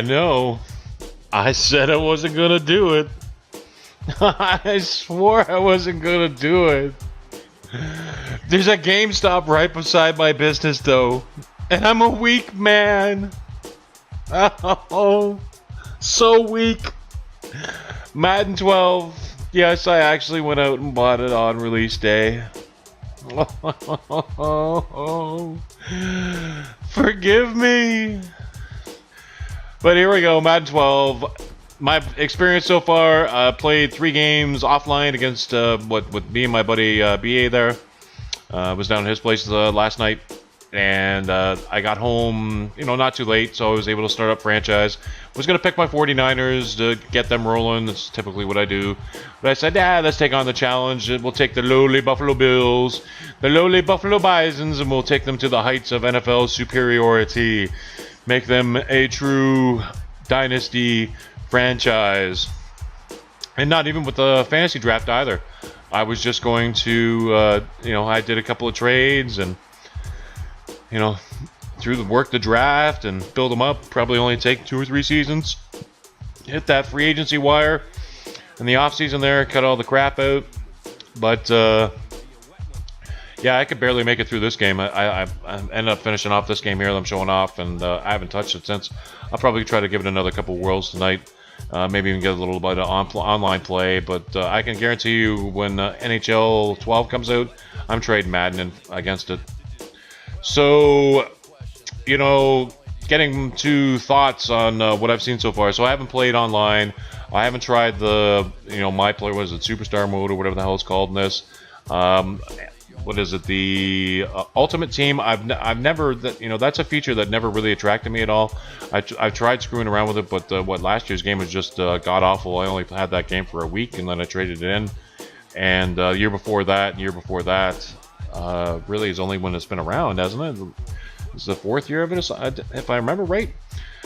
I know. I said I wasn't gonna do it. I swore I wasn't gonna do it. There's a GameStop right beside my business, though, and I'm a weak man. Oh, so weak. Madden 12. Yes, I actually went out and bought it on release day. Forgive me. But here we go, Madden 12. My experience so far, played 3 games offline against with me and my buddy BA there. Was down at his place last night, and I got home, not too late, so I was able to start up franchise. Was going to pick my 49ers to get them rolling. That's typically what I do. But I said, let's take on the challenge. We'll take the lowly Buffalo Bills, the lowly Buffalo Bisons, and we'll take them to the heights of NFL superiority. Make them a true dynasty franchise. And not even with the fantasy draft either. I was just going to, I did a couple of trades and, through the draft and build them up. Probably only take 2 or 3 seasons. Hit that free agency wire in the off season there, cut all the crap out. But I could barely make it through this game. I ended up finishing off this game here that I'm showing off, and I haven't touched it since. I'll probably try to give it another couple worlds tonight. Maybe even get a little bit of online play. But I can guarantee you when NHL 12 comes out, I'm trading Madden against it. So, getting to thoughts on what I've seen so far. So I haven't played online. I haven't tried the, my player, what is it, Superstar mode or whatever the hell it's called in this. What is it, the Ultimate Team? I've never, that's a feature that never really attracted me at all. I've tried screwing around with it, but last year's game was just god-awful. I only had that game for a week, and then I traded it in. And the year before that, really is only when it's been around, hasn't it? It's the 4th year of it, if I remember right.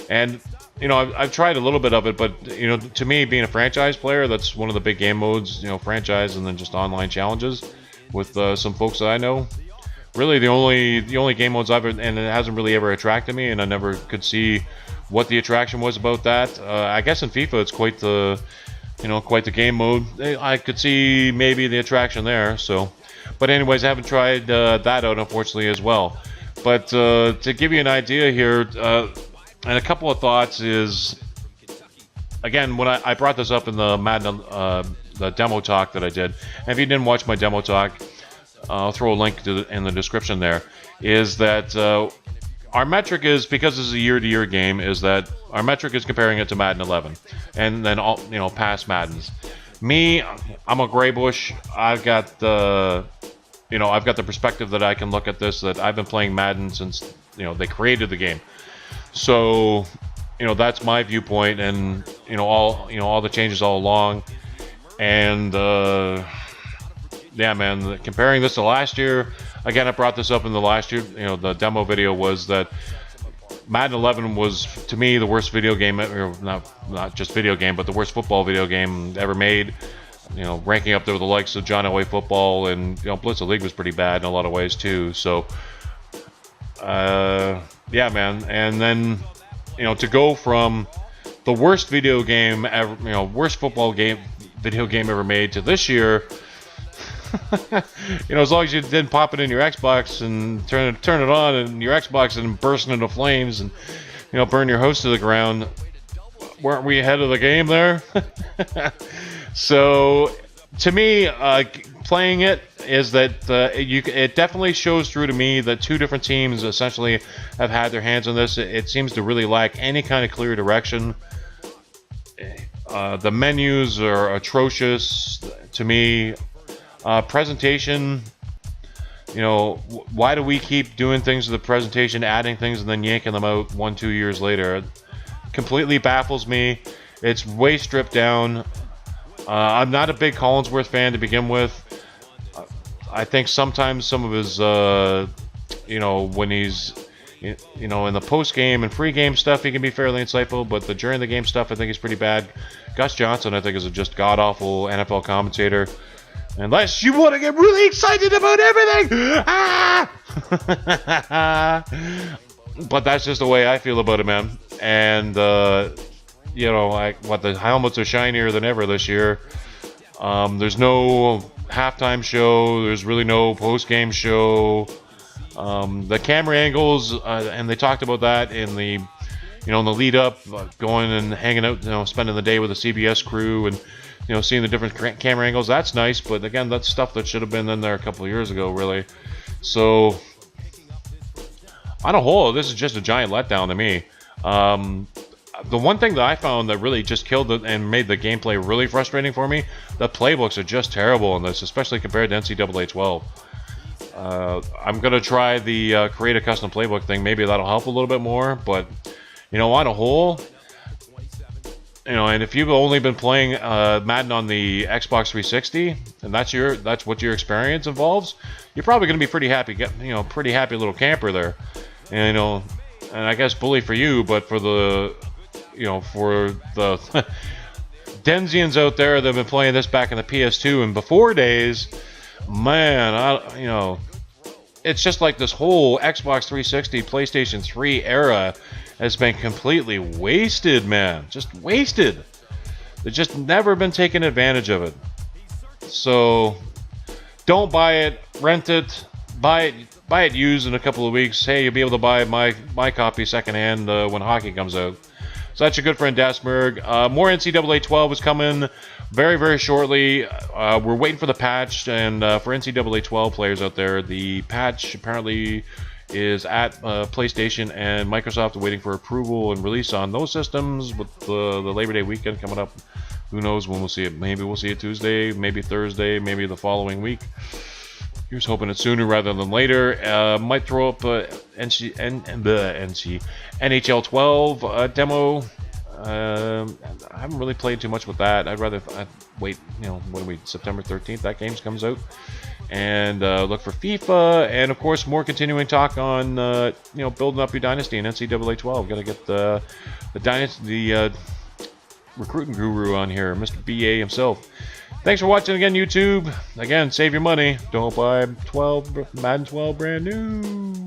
And, I've tried a little bit of it, but, to me, being a franchise player, that's one of the big game modes, franchise and then just online challenges with some folks that I know. Really, the only game modes and it hasn't really ever attracted me, and I never could see what the attraction was about that. I guess in FIFA, it's quite the game mode. I could see maybe the attraction there, so. But anyways, I haven't tried that out, unfortunately, as well. But to give you an idea here, and a couple of thoughts is, again, when I brought this up in the Madden, the demo talk that I did, and if you didn't watch my demo talk, I'll throw a link in the description there, is that our metric is, because this is a year-to-year game, is that our metric is comparing it to Madden 11, and then all, past Maddens. Me, I'm a gray bush. I've got the perspective that I can look at this, that I've been playing Madden since, they created the game. So, that's my viewpoint, and, all the changes all along. And, man, comparing this to last year, again, I brought this up in the last year, the demo video was that Madden 11 was, to me, the worst video game, or not just video game, but the worst football video game ever made. Ranking up there with the likes of John Elway Football, and Blitz League was pretty bad in a lot of ways too. So, man, and then to go from the worst video game ever, worst football video game ever made to this year. As long as you didn't pop it in your Xbox and turn it on and your Xbox and burst into flames and burn your host to the ground, weren't we ahead of the game there? So to me, playing it is that it definitely shows through to me that 2 different teams essentially have had their hands on this. It seems to really lack any kind of clear direction. The menus are atrocious to me. Presentation, why do we keep doing things to the presentation, adding things, and then yanking them out 1-2 years later? It completely baffles me. It's way stripped down. I'm not a big Collinsworth fan to begin with. I think sometimes some of his, when he's, in the post-game and pre-game stuff, he can be fairly insightful, but the during the game stuff, I think he's pretty bad. Gus Johnson, I think, is a just god-awful NFL commentator. Unless you want to get really excited about everything. But that's just the way I feel about it, man. And you know, the helmets are shinier than ever this year. There's no halftime show. There's really no post-game show. The camera angles, and they talked about that in the, in the lead up, going and hanging out, spending the day with the CBS crew and, seeing the different camera angles. That's nice, but again, that's stuff that should have been in there a couple of years ago, really. So, on a whole, this is just a giant letdown to me. The one thing that I found that really just killed it and made the gameplay really frustrating for me, the playbooks are just terrible in this, especially compared to NCAA 12. I'm going to try the create a custom playbook thing. Maybe that'll help a little bit more, but, on a whole, and if you've only been playing Madden on the Xbox 360, and that's what your experience involves, you're probably going to be pretty happy, pretty happy little camper there. And, and I guess bully for you, but for the, for the Denzians out there that have been playing this back in the PS2 and before days, man, it's just like this whole Xbox 360, PlayStation 3 era has been completely wasted, man. Just wasted. They've just never been taking advantage of it. So, don't buy it, rent it, buy it used in a couple of weeks. Hey, you'll be able to buy my copy secondhand when hockey comes out. So that's your good friend Dasmerg. More NCAA 12 is coming very, very shortly. We're waiting for the patch, and for NCAA 12 players out there, the patch apparently is at PlayStation and Microsoft, waiting for approval and release on those systems. With the Labor Day weekend coming up, who knows when we'll see it? Maybe we'll see it Tuesday, maybe Thursday, maybe the following week. Here's hoping it's sooner rather than later. Might throw up NHL 12 demo. I haven't really played too much with that. I'd wait, when are we, September 13th, that game comes out. And look for FIFA, and of course more continuing talk on building up your dynasty in NCAA 12. Got to get the dynasty, the recruiting guru on here, Mr. BA himself. Thanks for watching again, YouTube. Again, save your money. Don't buy Madden 12 brand new.